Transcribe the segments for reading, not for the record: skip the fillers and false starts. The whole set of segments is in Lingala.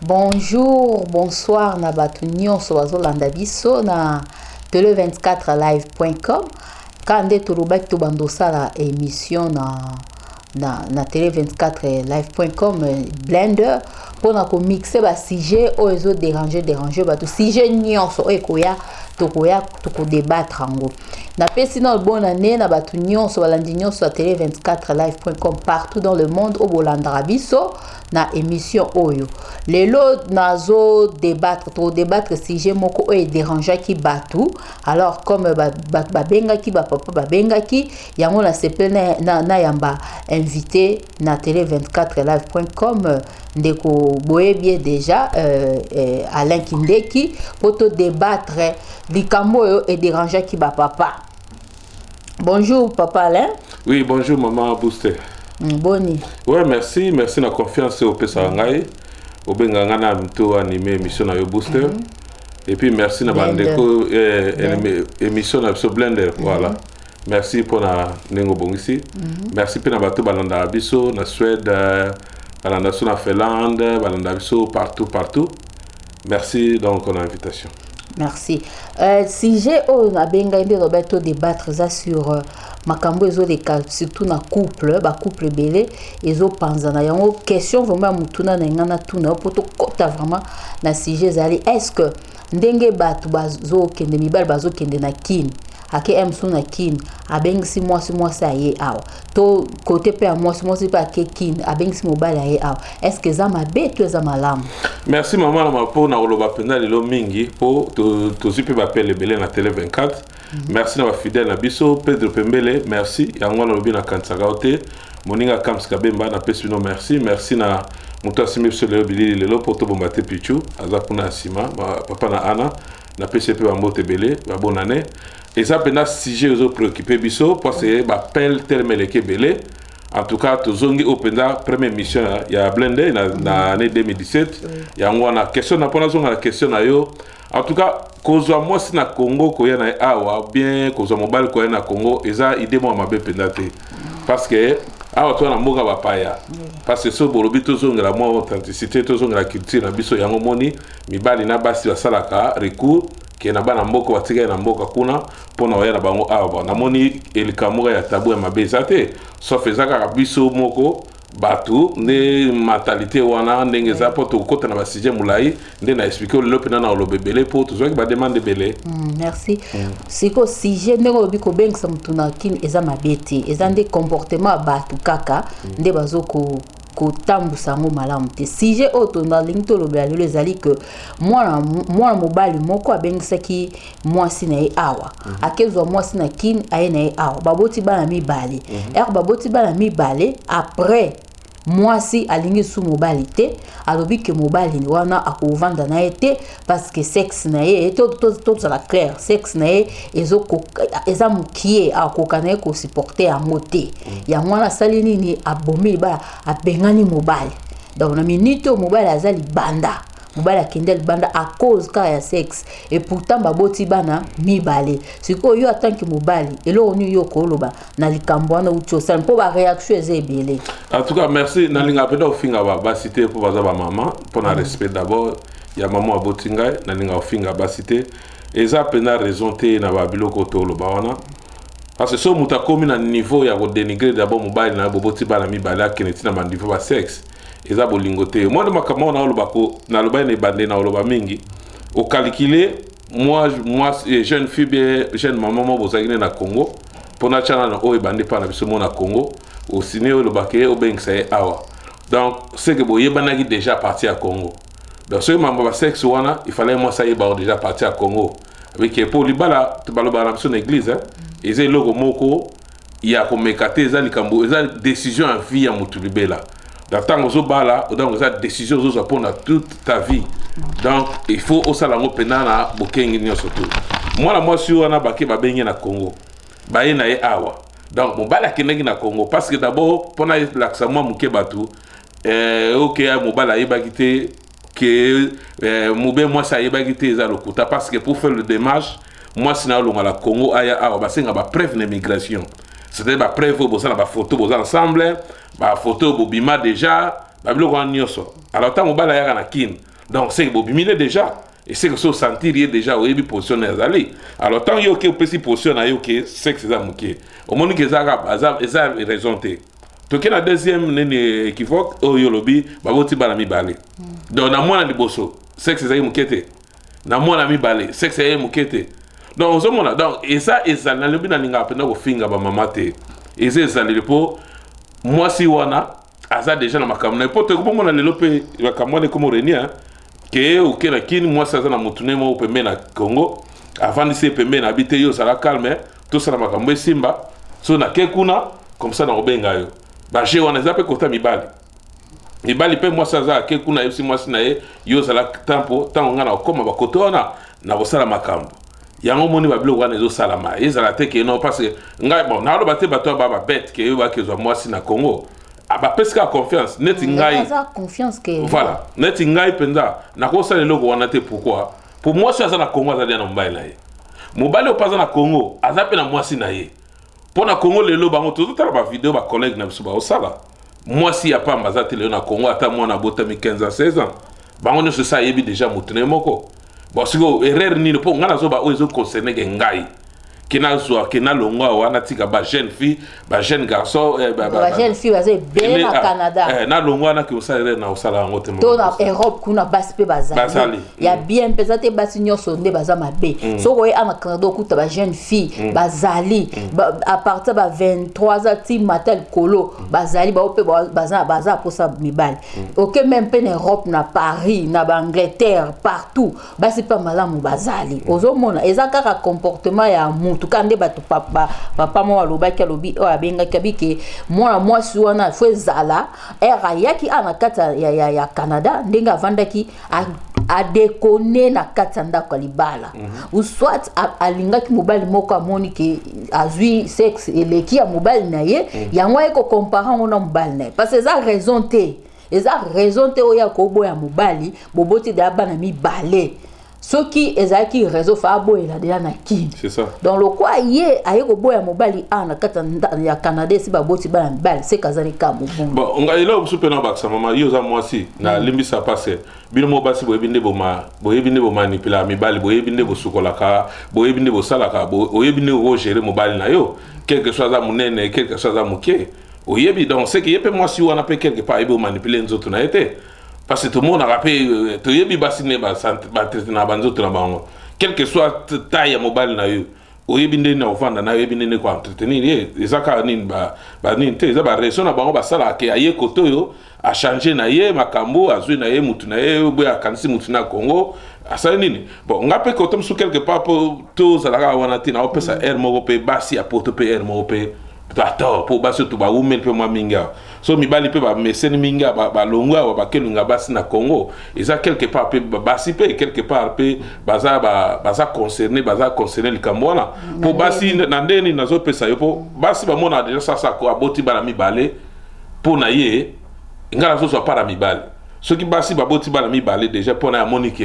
Bonjour, bonsoir na batu nyonso bazolanda biso na tele24live.com kande tolobaki tobandosala émission na tele24live.com Blender pona ko mixer ba sujet o ezo déranger batu sujet nyonso ekoya tokoya toko débattre ango na pesi na bonne année na batu nyonso balandi nyonso à tele24live.com partout dans le monde au bolandra biso na émission oyo lelo nazo débattre sujet moko e déranger ki batu alors comme ba benga ki ba papa ba benga ki yango na sepel na yamba invité na tele24live.com ndeko boyebie déjà Alain Kindeki pour te débattre likambo yo et déranger ki ba papa. Bonjour papa Alain. Oui, bonjour maman Booster. Boni. Ouais, merci la confiance au Pesangai. Au Bengangana mto animé émission na yo Booster. Et puis merci na bandeko émission na so Blender voilà. Merci pour na nengo bongisi. Merci pour na bato balanda biso na Suède, balanda so na Finlande, balanda biso partout. Merci donc pour l'invitation. Merci. Si j'ai benga inde Roberto débattre ça sur makambo ezo de surtout na couple belé ezo panzana yango question vraiment mutuna na ngana tuna poto kota vraiment na sujet zali est-ce que ndenge batu bazo kende mibal bazo kende na kin ake emso na kin abengisi mwasi aye awa to côté pe mwasi pa ke kin abengisi mobile aye awa est-ce que za mabe to za malamu? Merci maman na mapo na oloba pena lelo mingi po to zipe ba pele belé na télé 24. Merci na ba fidèle na biso Pedro Pembele merci yango na lobi na kantsaka ote moninga kamska bemba na pesino merci na muto asimi biso lelo bilili lelo po to bombate pichu aza kuna asima papa na ana na PCP ba mbote belé ba bonne année et ça pena sujet ozo préoccupé biso parce que ba pel telmeleke belé. En tout cas, tozongi openda première mission ya Blender na année 2017. Yango na question na pona zonga la question na yo. En tout cas, kozwa mwasi na Congo koya na awa bien kozwa mobile koya na Congo eza idée mo mabe penda te. Parce que awa to na mboka bapaya. Parce que so bolobi tozonga la mo authenticité tozonga la culture na biso yango moni mibali na basi basalaka recours ke na bana mboko batika na mboka kuna pona oya na bango awa na moni elikamoka ya tabu ya mabeza te sauf ezaka biso moko batu ne mentalité wana ndenge za po to kota na basije mulai nde na expliquer le pena na lo bebele po to zo ki ba demande belé. Merci. Siko sujet ndenge obi ko bengisa mutuna kin eza mabete eza nde comportement batu kaka nde bazoko kotambusa ngo malamu te sujet oto na linto lobela lelo ezali que mwana mobali moko abengisaki mwasi na ye awa akezwa mwasi na kin aye na ye awa baboti bana mibale baboti bana mibale après mwasi alingi su mobali te alobi ke mobali wana akovanda na ye te parce que sexe na ye to la clair sexe na ye eza mukie akoka na ye ko supporter yango te yango wana asali nini abomi ba abengani mobali donc na minute mobali azali banda mobali akende banda à cause ka ya sexe et pourtant baboti bana mibale siko yo atanki mobali elo onu yo ko loba na likambo wana ucho sana po ba réaction ezebele. En tout cas merci na linga peda ofinga ba cité pour baza ba maman pour na respect d'abord ya maman abotinga na linga ofinga ba cité eza pena raison te na ba biloko to loba wana parce que so muta komi na niveau ya ko dénigrer d'abord mobali na boboti bana mibale akeneti na ba niveau ba sexe eza bolingo te moi de makama na oloba ko na loba ne bande na oloba mingi au calculer moi jeune fille bien jeune maman mo bozagine na Congo pona chana na o bande pa na biso mo na Congo au ciné oloba ke o beng say awa donc c'est que boye banaki déjà parti à Congo donc ce maman ba sexe wana il fallait moi ça y ba déjà parti à Congo avec pour libala to baloba na biso na église ezai logo moko ya ko mekate za likambo eza décision en vie ya mutulibela. Dans zo bala donc ça décision zo pour toute ta vie donc il faut au salango penana bokengi nyoso tout moi si wana baki ba benye na Congo ba ye na ye awa donc mon bala kenengi na Congo parce que d'abord pona l'accent muke batu OK mon bala ye bakite que moube moi ça ye bakite za lokuta parce que pour faire le démarche moi sina longa la Congo aya awa ba senga ba preuve d'immigration c'était ba preuve boza na ba photo boza ensemble ba photo bobima déjà ba biloko nyonso alors ta mobala yaka na kin donc c'est bobimile déjà et c'est que so sentir déjà au position ezali alors tant yo que peut si position ayo que sexe za muke au monde que za raison te to que la deuxième nene équivoque o yo lobi baboti bana mi balé donc na mwana liboso sexe za mukete na mwana mi balé sexe za mukete donc zo mona donc et ça na lobi na linga pena ko finga ba mama te et c'est ça le po moi si wana aza déjà na makamna po te ko mona lelo pe makamna comme renia que o que lakini moi ça na mutune mo pembe na Congo avant de se pembe na habiter yo ça la calme tout ça na makambo simba so na kekuna comme ça na obenga yo ba je wana zape kota mibali pe moi ça za kekuna yesi moi sina yo ça la tempo tant ngana okoma ba kotona na bosala makambo yango moni ba bilo wana zo salama ezala te que non parce que ngai bon na lo bate bato ba bête que yo ba ke zo moi sina Congo aba peska confiance net ngai confiance que voilà net ngai penda na ko sala loko wana te pourquoi pour moi ça na Congo azali na mobile na ye mobile o paza na Congo azape na mwasi na ye pour na Congo lelo bango tout ba vidéo ba collègue na biso ba osala mwasi ya pamba za tele na Congo ata mwana bota mi 15 à 16 ans bango ne se sa yebi déjà mutune moko bon siko erreur ni po ngana zo ba ozo concerner ngai kina zo kina longwa wana tika ba jeune fille ba jeune garçon ba jeune fille bazé bien na Canada na longwa na ki osala na osala ngote mo to na Europe kuna basi pe bazali ya bien pesate basi nyoso nde baza mabe so ko ana Canada okuta ba jeune fille bazali à partir ba 23 ans ti matin kolo bazali ba ope baza posa mibali OK même pe na Europe na Paris na Angleterre partout basi pa malamu bazali ozomona ezaka comportement ya tout cas nde bato papa mo alobaki alobi o abenga kabike mwana mwasi wana fo ezala era yaki ana kata ya Canada ndenga vandaki a déconner na kata ndako libala ou soit alingaki mobali moko amoni ke azui sexe eleki ya mobali na ye yango eko comparer ona mobali na parce que ça raison te oya ko boya mobali boboti da bana mi balé ce qui ezaki réseau fa boyela déjà na ki c'est ça donc le quoi yé ayeko boya mobali ana kata ya Canada si ba boti ba bal c'est kazali ka mobon bon on ga ilo super na baksa mama yo za mwasi na limbisa passe bino mo basi boyebinde bo manipula mibali boyebinde bo sukolaka boyebinde bo salaka boyebinde bo gérer mobali na yo quelque chose à munene quelque chose à muke oyebi donc c'est que yepe mwasi wana pe quelque part ebo manipuler nzoto na été parce que tout le monde a rappelé to yebi basine ba traiter na banzoto na bango quel que soit taille mobile na yo oyebi ndeni na ofanda na yebi ndeni ko entretenir ezaka nini ba nini te za ba raison na bango ba sala ke aye koto yo a changer na ye makambo azui na ye mutu na ye boya kanisi mutu na Congo asala nini bon ngape koto msu quelque part pour to za la wana tina opesa air mo pe basi apoto pe air mo pe Attends, pour basi tu ba women pe moi minga. So mi bali pe ba meseni minga ba longwa ba kelunga basi na Congo. Eza quelque part pe basi pe quelque part pe baza concerné le Cambona. Pour basi na ndeni nazo pesa yo po basi ba mona déjà ça ko aboti ba na mi balé pour na ye ngala so so para mi balé. Ce qui basi ba boti ba na mi balé déjà pour na Monique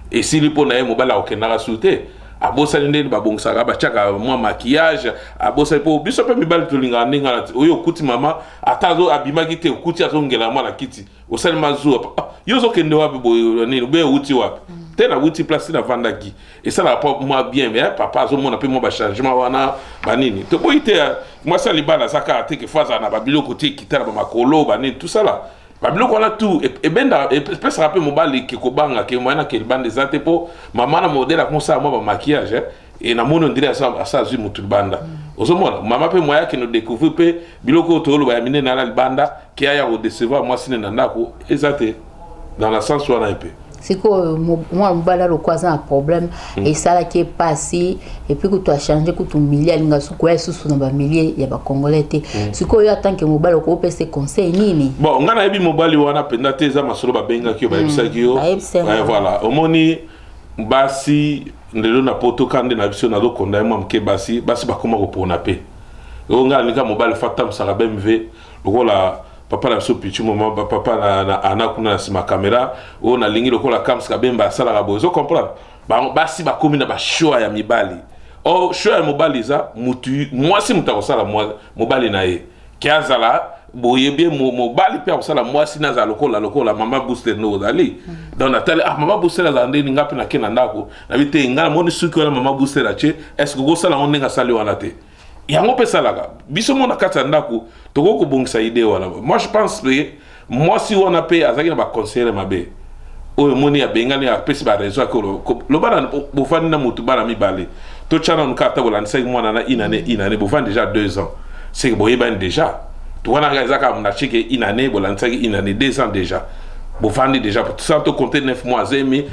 et si li pour na ye mobala okenda souté. Abosa ndeni babongisa ba chaka moi maquillage abosa po biso pe mibali tolinga ninga oyo kuti mama atazo abimaki te kuti azongela mwana kiti osali mazu yo zo kende wapi boyo nini be uti wapi tena uti place na vandaki et ça la pas moi bien mais papa azo mona pe moi ba changement wana banini to boite moi ça libala saka te ke faza na babilo côté kitara ba makolo banini tout ça là babilo kona tout et benda peut se rappeler mobali ki ko banga ke moyena ke bande zate po mama na modèle comme ça moi ba maquillage et na mono ndire ça zui mutu banda ozomona mama pe moya ki no découvrir pe biloko to lo ba mine na la banda ki aya ko décevoir moi sine na ndako ezate dans la sens wana epé c'est que moi mbala lo kwaza un problème et ça là qui est passé et puis que tu as changé que tu milliard linga su kwa susu na ba millier ya ba congolais te c'est que yo tant que mobile ko pese conseil nini bon ngana yebi mobile wana penda te za masolo ba benga ki ba yebisa ki yo voilà omoni basi ndelo na poto kande na biso na do konda moi mke basi ba koma ko pona pe ngana linga mobile fatam sara BMV lokola papa na so pichu moment papa na ana kuna na sima caméra o na lingi lokola kams ka bemba sala ka bozo comprendre ba basi ba komi na ba show ya mibali o show ya mobali za mutu moi si muta ko sala mobali na ye kiazala boye bien mobali pe akosala mwasi naza lokola mama booster no ozali donc natali mama booster aza ndeni nga pe nake na ndako na bite nga moni suki wana mama booster atie est-ce que kosala ngo ndenge asali wana te yango pe salaka biso mona kati ya ndako toko kobongisa idée wana moi je pense que mwasi wana pe azaki na baconseiller mabe oyo moni abengani apesi baraison ake lobana bofandi na motu bana mibale totyana nuka ata bolandisaki mwana na inane bofandi déjà 2 ans c'est que boyebani déjà towana nga ezaka munachike inane bolandisaki inane 2 ans déjà bofandi déjà sans to compter 9 mois zemi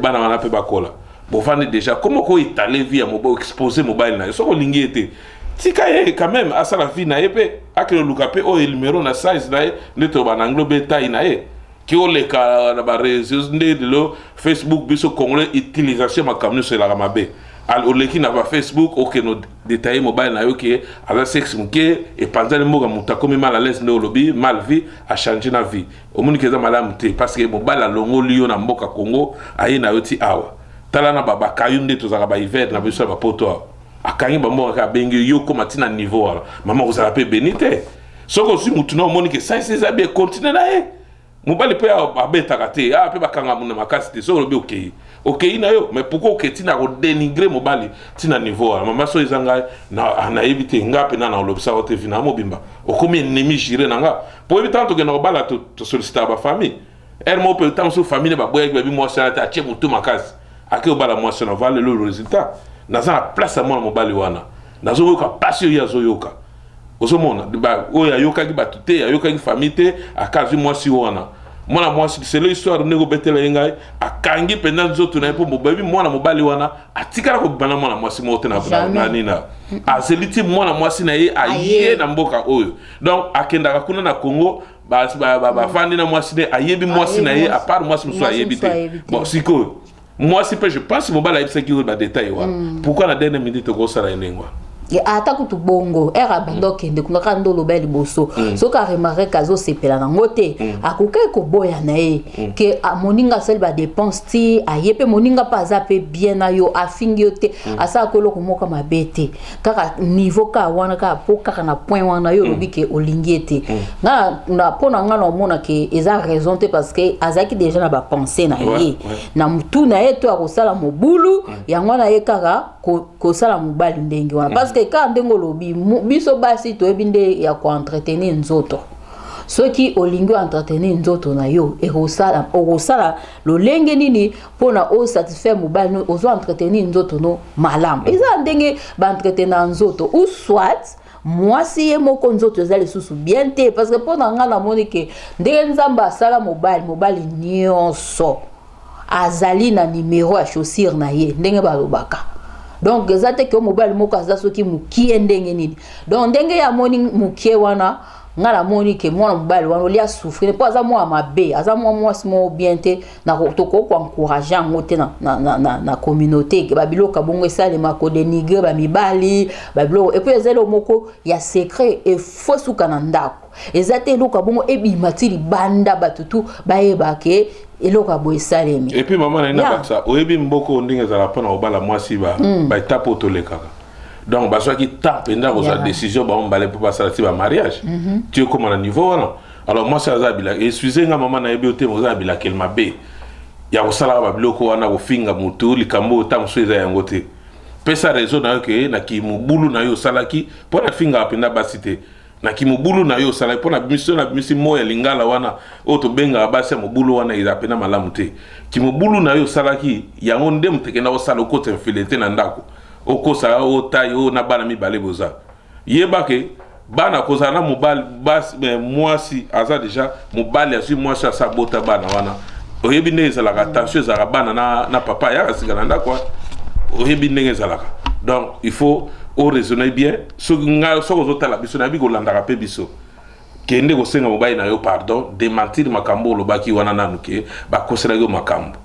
bana wana pe bakola bofandi déjà comment ko étaler vie à mobile exposer mobile na soko lingi ete tika ye quand même asala vie na ye pe akelo luka pe o numéro na size na ye neto bana englobe taille na ye qui ont les cas na ba réseaux de Facebook biso congolais utilisation makamno sur la mabe al oleki na ba Facebook OK no détailler mobile na yo ki ala sexe muke et pendant le moga mutako mal à l'aise no lobby mal vie a changer na vie au monde que za malamu te parce que mobile la longo liyo na mboka Congo ayi na yoti awa tala na baba kayunde to za ba hiver na biso ba poto akangi ba mboka ka bengi yo ko matina niveau wala mama ko za pe benite soko si mutuna au monde que ça c'est ça bien continuer na ye mobali pe abetaka te pe bakanga muna makasi te so lobi okay na yo mais pourquoi oketi na ko dénigrer mobali tina niveau mama so izanga na éviter ngape na lobisa ote vina mobimba okomi ennemi jire nanga pour éviter to gena obala to solliciter ba famille mo pe tant so famille ba boya ba bi mo sa ta che mutu makasi ake obala mo sa na vale le résultat na za place mo mobali wana na zo yoka passion ya zo yoka osomona ba oya yoka ki batute ya yoka ki famille te akazi mo si wana mwana mwasi c'est l'histoire nego betela yengai akangi pendant zoto na po mobabi mwana mobali wana atikala ko bana mwana mwasi mote na nina azeliti mwana mwasi na ye aye na mboka oyo donc akenda kuna na Congo ba fandi na mwasi ne ayebi mwasi na ye à part mwasi muso ayebi te bon siko mwasi pe je pense mobali ayebi saki ba détail wa pourquoi na dernière minute ko sala enengwa ata kutu bongo era bando kende kuna kando lobeli boso so ka remarquer kazo sepela na ngote akoka ko boya na ye ke moninga sel ba dépense ti ayepe moninga paza pe bien na yo afingi yote asa ko loko moka mabete kaka niveau ka wana ka po kaka na point wana yo lobi ke olingiete na pona ngana mona ke eza raison te parce que azaki déjà na ba penser na ye na mutu na ye to akosala mobulu yango na ye kaka ko sala mobali ndenge wana parce que quand ndengo lobi biso basi to ebinde ya ko entretenir nzoto ceux qui olingo entretenir nzoto na yo e osala lolenge nini pona o satisfaire mobali no ozo entretenir nzoto no malamu eza ndenge ba entretenir nzoto ou soit mwasi ye moko nzoto ezali susu bien te parce que pona ngana monike ndenge nzamba asala mobali nyonso azali na numéro ya chaussure na ye ndenge balobaka donc ezate ke mobile moko aza soki mukie ndenge nini donc ndenge ya moni mukie wana ngala moni ke mwana mobile wana olia souffrir po aza mwa mabe aza mwa mwasi mo bien te na toko ko encourager ngote na communauté ke babiloka bongo esalema ko dénigrer ba mibali babilo et puis ezelo moko ya secret et faux suka na ndako ezate loka bongo ebimatili banda batutu bayeba ke eloka boy salemi et puis maman na ina baksa oyebi mboko ndinga za la pona obala mwasi ba tapo tolekaka donc ba soki tape nda ko za décision ba mbale pour passer la mariage tu es comme à niveau wana alors moi ça zabila excusez nga maman na yebi ote mo zabila kel mabe ya ko sala ba biloko wana ko finga mutu likambo tamso eza yango te pesa raison na ke na ki mubulu na yo salaki pour na finga apenda basite na kimobulu na yo sala pona bimisi moya lingala wana oto benga basi mobulu wana ila pena malamu te kimobulu na yo salaki yango nde mutekenda osala okote infilete na ndako okosa o tayo na bana mibale boza yebake bana koza na mobali bas mwasi aza déjà mobali asu mwasi asabota bana wana oyebi ndenge ezalaka tension ezalaka bana na papa ya asika na ndako oyebi ndenge ezalaka donc il faut o raisonner bien so ozotala biso na biko landaka pe biso kende ko senga mobali na yo pardon démentir makambo lobaki wana nanu ke bakosela yo makambo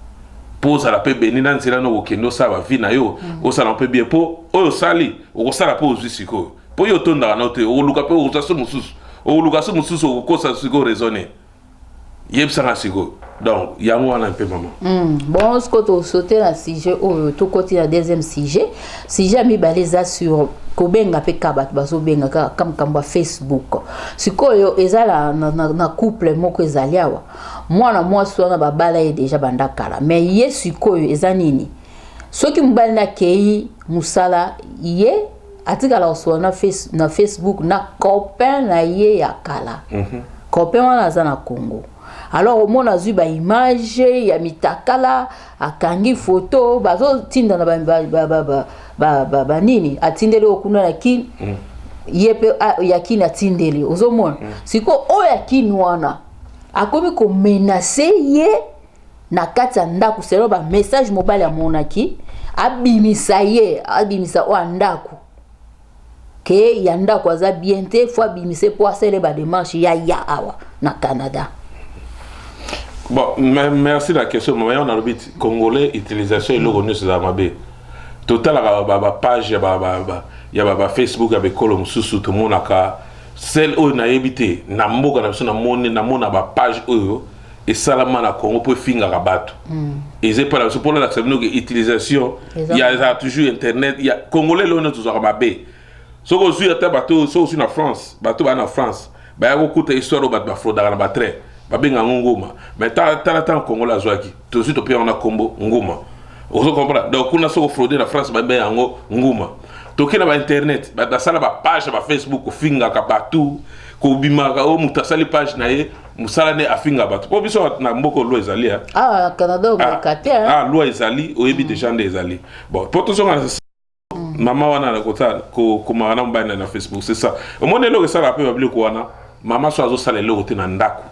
pose la pe benina nzela no kendo sa ba vie na yo osala pe bien po oyo sali okosala po ozisiko po yo tonda na te o luka pe ozaso mususu o luka so mususu okosa siko raisonner yeb sanga siko donc yango wana un peu maman bon ce que tu sauter la sujet tout côté la deuxième sujet mi baleza sur kobenga pe kabat bazo benga comme kamba Facebook sikoyo ezala na couple moko ezali awa mwana mwasi wana babala ye déjà bandakala mais ye sikoyo ezanini soki mobali na kei musala ye atikala oswa na Facebook na copain na ye ya kala copain wana aza na Congo. Alors au monde a vu ba image ya mitakala akangi photo bazo tinda na ba nini atindele okuna na kin yepe ya kin atindele ozomona siko o ya kin wana akomi ko menacer ye na kati ya ndako selo ba message mobile ya monaki abimisa o ndako ke ya ndako aza bien te fois bimise pour asele ba démarche ya awa na Canada. Bon, merci la question. Mais on a le but congolais utilisation et le revenu sur la mabé. Total la page ya ba Facebook avec colonne sous tout le monde aka celle où na habité na mboka na biso na mona ba page oyo et salama na Congo pour finga rabato. Et c'est pas là pour la utilisation il y a toujours internet il y a congolais là on est toujours mabé. So ko sur ta bateau so aussi na France bateau ba na France ba ya ko kuta histoire ba fraude na ba train babenga ngoma mais tant Congo zwaki tout de suite au pays on a combo ngoma ozo comprendre donc kuna soko frauder na France babenga ngo ngoma tokina ba internet ba sala ba page ba Facebook finga ka partout ko bimaka o mutasali page na ye musala ne afinga bato po biso na mboko lo ezali Canada o kate lo ezali o yebi déjà des ezali bon poto so mama wana na kota ko mana mbana na Facebook c'est ça au monde lo ça rappelle babli ko wana mama so azo sala lo te na ndako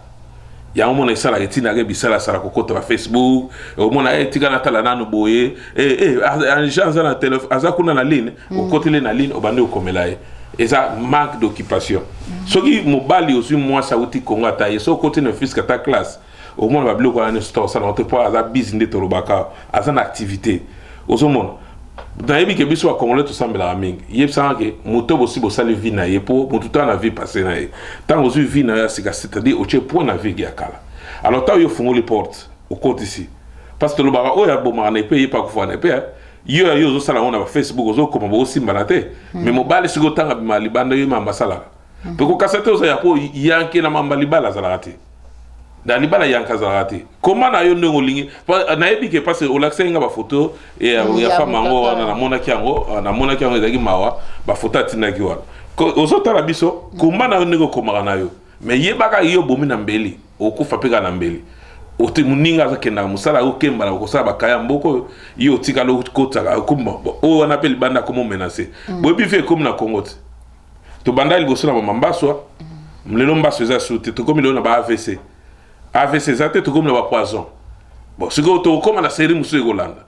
ya mona isala etina ke bisala sala kokota ba Facebook o mona etika na tala nanu boye agence na téléphone aza kuna na ligne o kotele na ligne o bande o komela e eza manque d'occupation soki mobali aussi moi ça uti Congo ata so côté na fils ta classe au mona ba bloko na store ça on te pas aza business to robaka aza na activité ozo mona dans les que biso congolais tout semble la mingi yeb sang que moto aussi bo sali vie na ye pour tout temps la vie passer na ye tant aussi vie na ya c'est-à-dire au tche point na vie ya kala alors tant yo fongo les portes au côté ici parce que le bara o ya bo marane paye pas ko na paye yo zo sala on na Facebook zo comme bo aussi malate mais mobile sigo tanga bi malibanda yo mamba sala pe ko kasete o ya po yanke na mamba libala zalati dans les balles yanka zalati comment na yo ndongo lingi na yebi ke parce que o l'accès nga ba photo et ya femme ngo na mona kiango ezaki mawa ba photo atinaki wana ozo la biso comment na yo ndongo komaka na yo mais yebaka yo bomi na mbeli okufa peka na mbeli ote muninga za kenda musala o kemba na ko sala bakaya mboko yo tika lo kota kumba o wana pe libanda comme menacer bobi fait comme na Congo to banda liboso na mambaswa mlelo mbaso za soute to comme le na ba AVC AVC zate to comme le poison bon ce que to comme la série musu Golanda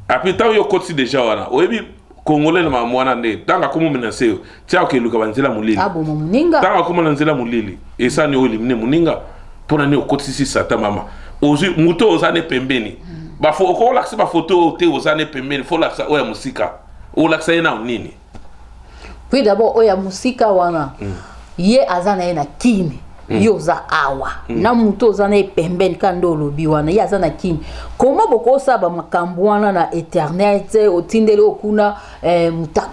après tant yo koti déjà wana oyebi congolais na mwana ne tanga comme menacer tia ke luka banzela mulili abo muninga tanga comme banzela mulili et ça ni eliminer muninga pona ne okoti si sata mama ozi muto ozane pembeni ba fo ko lakse ba photo te ozane pembeni fo laksa oya musika o laksa ina nini puis d'abord oya musika wana ye azana na kimi yo za awa na muto za na pembeni kando lobi wana ya za na kini comment boko saba makambo wana na internet otindeli okuna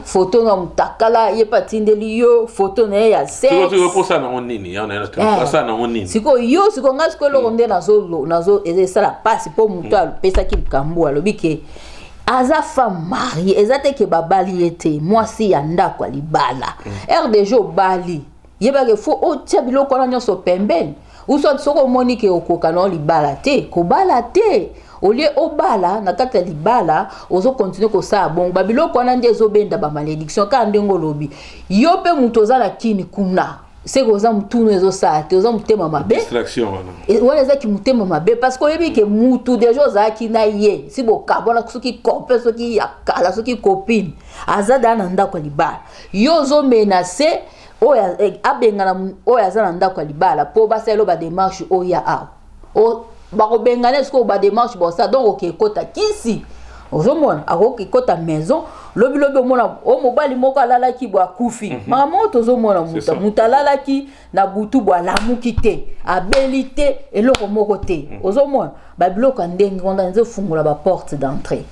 photo na mutakala ye patindeli yo photo na ya sex siko posa na nini ya na posa na nini siko yo siko ngasko lo onde nazo eza la passe pour muto pesa ki kambo alobi ke aza femme mariée ezate ke babali ete mwasi ya ndako libala RDJ bali yeba ke fo o tia biloko na nyoso pembeni uso soko monike okoka na libala te ko bala te olie obala na kata libala ozo continuer ko sa bon babiloko na ndezo benda ba malédiction ka ndengo lobi yo pe muto za la kini kuna c'est que oza mutuno ezo sa te oza mutema mabe distraction wana eza ki mutema mabe parce que yebi ke mutu déjà za ki na ye si bo kabona soki kopé soki yakala soki copine azada na ndako libala yo zo menacer oya abengana oya za na ndako libala po baselo ba démarche oya a o ba ko bengana esko ba démarche bo ça donc okekota kisi ozomona akoki kota maison lobi omona o mobali moko alalaki bo akufi maman tozomona muta alalaki na butu bo alamuki te abeli te eloko moko te ozomona babiloko ndenge onda nzo fungula ba porte d'entrée.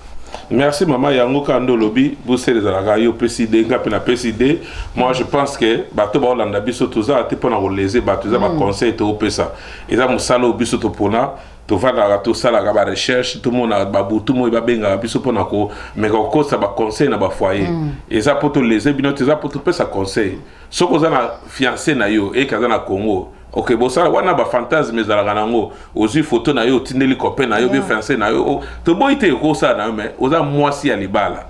Merci maman yango kando lobi bose les alaka yo président ngape na président. Moi je pense que bato ba olanda biso toza te pona ko leser bato za ba conseil to pesa eza musalo biso to pona to vanda to sala ga ba recherche tout monde ba butu mo ba benga biso pona ko mais ko sa ba conseil na ba foyer eza poto leser bino eza poto pesa conseil soko za na fiancé na yo e kaza na Congo. Ok, bon ça, on a ba fantasme zalango, aussi photo na yo, tindeli copain na yo, bien fiancé na yo. To boite ko ça na mais oza mwasi ya libala.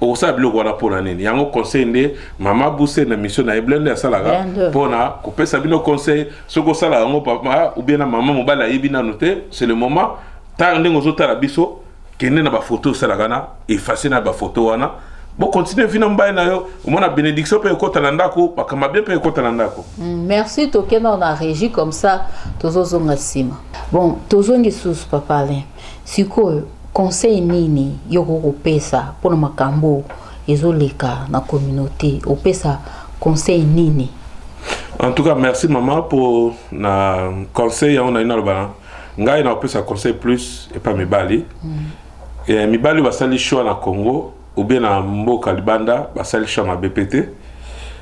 O sa bilo wala pona nini. Yango conseil ndé mama bousser na mission na blende ya salaga pona ko pesa bino conseil soko sala yango papa ou bien na maman mobala yebina noté, c'est le moment ta ndengo zotala biso kende na ba photo salaga na effacer na ba photo wana. Bon, continuez vina mbaye na yo, mona bénédiction pe ko talandako, bakama bien pe ko talandako. Merci tokena on a régi comme ça tozozonga sima. Bon, tozongi sous papa Alain. Siko conseil nini yoko kopesa pona makambo ezoleka na communauté, opesa conseil nini? En tout cas, merci maman pour na conseil on a ina lobana. Ngai na opesa conseil plus et pas mibali. Et mibali basali choix na Congo. Ou bien à Mboka Libanda, basali chama BPT.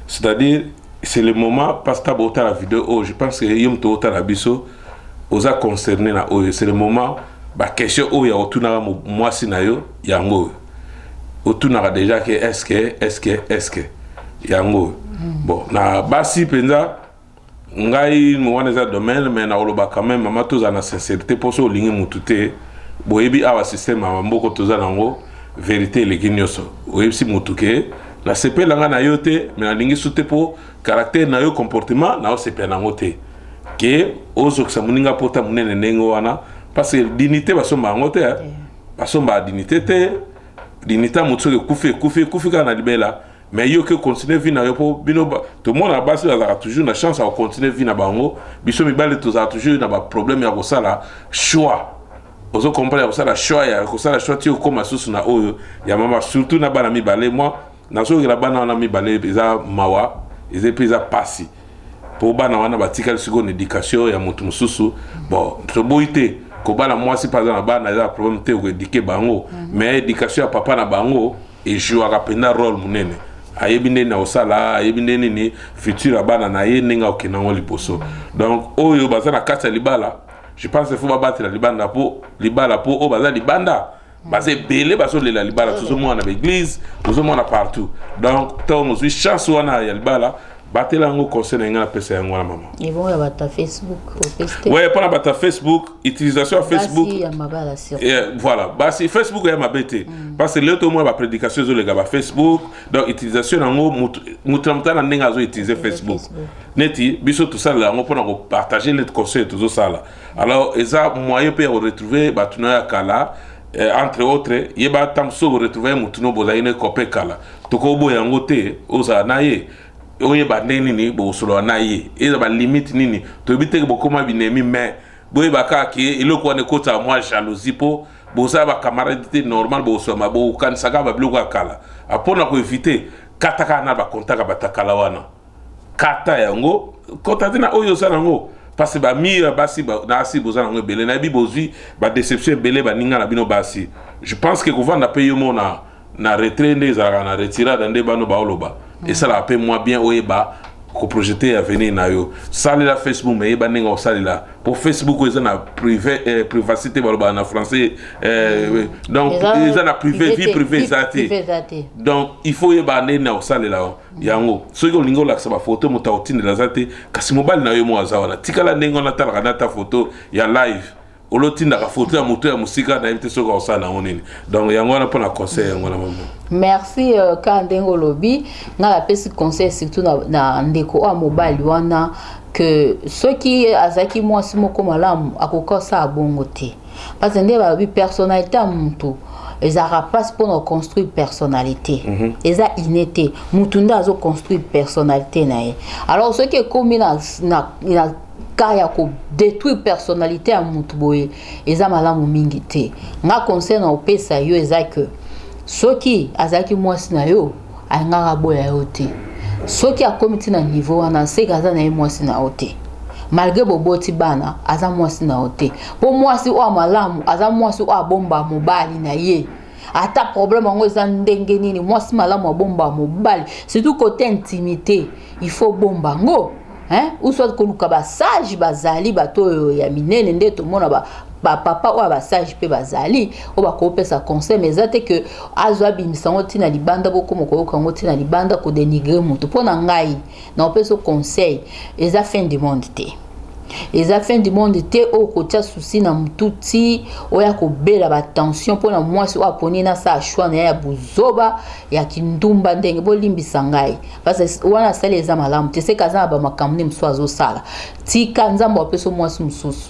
C'est-à-dire, c'est le moment, parce que tu as la vidéo, je pense que yom to ta la biso, osa concerné na oyo, c'est le moment, ba question oyo ya otuna moi sinayo, yango. Otuna déjà que est-ce que yango. Bon, na basi penza ngai mwana za domaine mais na oloba quand même mama toza na sincérité pour so lingi mutute. Boyebi awa système mboko toza nango. Vérité les guignoso si mutuke la CP langa na yote mais na lingi soute po caractère na yo comportement na o CP na ngote ke ozo ksa muninga pota munene nengo wana parce que dignité basomba ngote basomba dignité te dignité mutsoke kufi kana libela mais yo que continuer vie na yo po bino to mona basi bazaka toujours na chance à continuer vie na bango biso mibale toza toujours na ba problème ya ko sala choix. Ozo comprendre ça la choix ya ko ça la choix ti ko masusu na oyo ya mama surtout na bana mibale moi na so la bana na mibale eza mawa eza pesa pasi pour bana wana batika seconde éducation ya mutu mususu bon to boité ko bana moi si par exemple bana eza problème te ko éduquer bango mais éducation ya papa na bango et joue à pena rôle munene ayebinde na osala ayebinde ni futur bana na ye ninga okenango liposo donc oyo bazana kata libala. Je pense qu'il faut battre la libanda pour au bazar libanda. Basé belé baso la libala tout le monde à l'église, tout le monde partout. Donc tant nous chance on a ya libala, battre la ngo conseil nga pesa ngo la maman. Et bon ya bata Facebook ouais, pas bata Facebook, utilisation Facebook. Basi ya mabala sur. Voilà, basi Facebook ya mabete. Parce que le tout moi ba prédication zo le gaba Facebook, donc utilisation ngo mutamta na ndenga zo utiliser Facebook. Neti biso tout ça là on peut partager les conseils tout ça là. Alors eza moyen peut retrouver batuna ya kala entre autres yeba tamso retrouver mutuno bozaine kopé kala. Toko bo yango te oza naye oye ba nini bo solo naye eza ba limite nini to bite bo koma binemi mais boye baka ki eloko ne kota moi jalousie po boza ba camarade normal bo so ma bo kan saga ba bloka kala apona ko éviter kataka na ba kontaka batakala wana kata yango kota dina oyo sana ngo parce ba mi basi ba na asi bozana ngo belé na bi bozwi ba déception belé ba ninga na bino basi je pense que kovanda paye mo na retrait des na retirada ndé bano ba oloba et ça la paie moi bien oyeba ko projeter à venir na yo sali la Facebook mais ba ninga o sali la pour Facebook ils ont privé privacité ba na français donc ils ont privé vie privée zati donc il faut yeba na o sali la yango so ko lingo la ba photo mo tautine la zati kasi mobile na yo mo azawana tikala ndenge na tala na ta photo ya live olotinda ka photo ya moto ya musika na invité soko osala ngonini donc yango na pona conseil yango na maman. Merci Kandengo Lobi na la pesi conseil surtout na ndeko a mobile wana que ceux qui azaki mwasi moko malamu akokosa abongo te parce que ndeba bi personnalité a muntu ezara passe pour nous construire personnalité eza inete mutu nda azo construire personnalité nae alors ceux qui comme na cas ya ko détruire personnalité ya mutu boye eza malamu mingi te nga conseil na opesa yo eza que soki azaki mwasi na yo angaka boya yo te soki akomiti na niveau wana seka aza na ye mwasi na yo te malgré boboti bana aza mwasi na yo te po mwasi oyo malamu aza mwasi oyo abomba mobali na ye ata problème yango eza ndenge nini mwasi malamu abomba mobali surtout côté intimité il faut bomba ngo ou soit koluka basage bazali bato ya minene nde tomona papa oyo basage mpe bazali oyo bakopesa conseil mais eza te ke azwa abimisa yango ntina libanda bokoma koyoka yango ntina libanda kodenigre moto mpo na ngai na opesa conseil eza fin du monde te eza fin du monde te oyo kotia susi na mutu ti oyo kobela batension mpo na mwasi oyo aponi na sa ashwa na ye ya buzoba ya kindumba ndenge bolimbisa ngai parce wana asali eza malamu te seka aza na bamakambo nde mosusu azosala tika nzambe apesa mwasi mosusu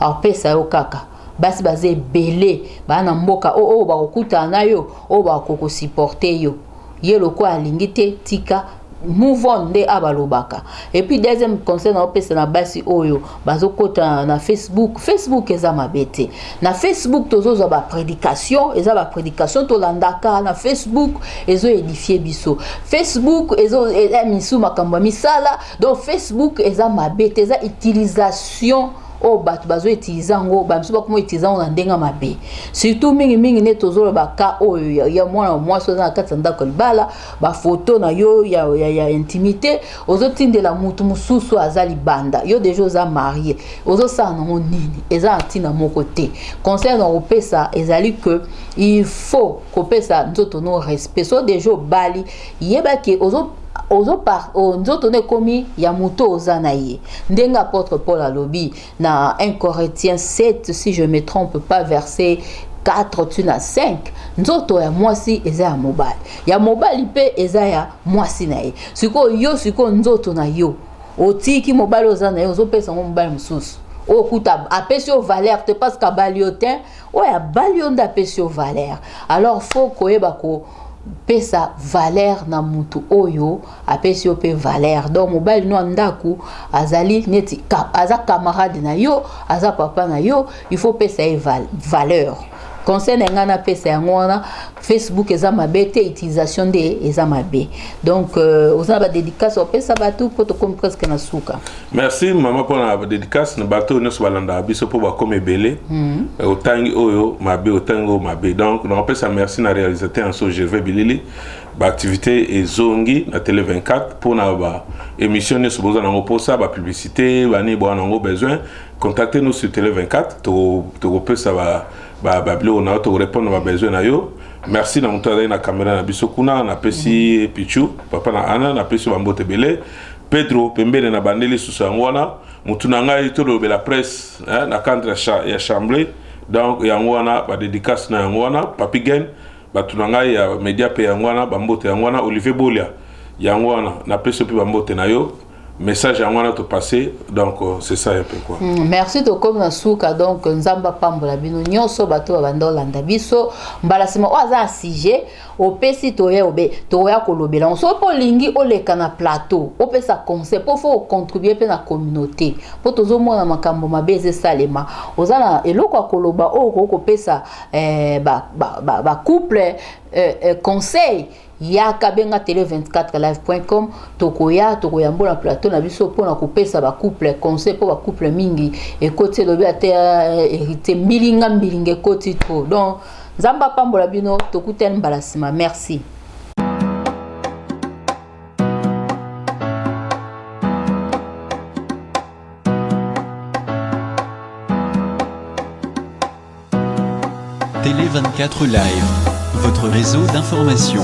apesa yo kaka basi baza ebele baa na mboka oyo bakokutana na yo oyo bakokosupporte yo ye lokola alingi te tika move on nde abalobaka et puis deuxième conseil na opesa na basi oyo bazokota na Facebook eza mabe te na Facebook tozozwa baprédication eza baprédication tolandaka na Facebook ezo édifie biso Facebook ezo misu makambo ya misala donc Facebook eza mabe te eza utilisation o bato bazo utiliser ngo ba misuba komo utiliser ngo na ndenga mabe surtout mingi ne tozolo ba ka oyo ya mwana mwasi na kati ndako libala ba photo na yo ya intimité ozo tindela mutu mususu azali banda yo déjà za marié ozo sa na nini eza antina moko te conseil na opesa ezali que il faut kopesa nzoto no respect so déjà bali yeba ke nzoto ne komi ya muto ozana ye ndenga apôtre Paul alobi na 1 Corinthiens 7 si je me trompe pas verset 4 tu na 5 nzoto ya mwasi eza ya mobali pe eza ya mwasi na ye siko nzoto na yo otiki mobali ozana ye ozopesa ngo mobali mususu okuta apesi yo valeur te parce que bali yo te oya bali yo nda apesi yo valeur alors faut koyeba ko pesa valeur na mutu oyo apesi yo pe valeur donc mobali no ndaku azali neti aza camarade na yo aza papa na yo il faut pesa ye valeur conseil na ngana pesa yango wana Facebook eza mabe te utilisation de eza mabe donc oza ba dédicace opesa bato po to comme presque na suka merci maman pour la dédicace na bato nyonso balanda biso po ba comme ebele otangi oyo mabe otango mabe donc na opesa merci na réalisateur en so Gervais Bilili ba activité ezongi na télé 24 pour na ba émission nyonso boza na posa ba publicité bani bo na ngo besoin contactez-nous sur télé 24 to pesa ba bilo na to répondre à besoin na yo merci na mutala na caméra na biso kuna na pesi Pichu papa na Ana na pesi bambote belé Pedro pembele na bandeli susu ngwana mutuna ngai to lo la presse na cadre ya chambre donc ya ngwana ba dédicace na ngwana Papigen batuna ngai ya media pe ya ngwana bambote ya ngwana Olivier Bolia ya ngwana na pesi pe bambote na yo message à moi to passer donc c'est ça un peu quoi merci to comme na suka donc nzamba pambola bino nyonso bato bandola ndabiso mbala sima oza sujet opesi to ya kolobela so po lingi oleka na plateau opesa conseil po fo contribuer pe na communauté po tozo mona makambo mabeze salema ozana eloko akoloba o ko pesa ba couple conseil ya kabenga tele24live.com tokoya mbona plateau na biso pona kopesa ba couple conseil po ba couple mingi ekoti lobi ate hérité mbilinga ekoti to donc nzamba pambola bino tokutela mbala sima merci. Télé 24 Live, votre réseau d'information.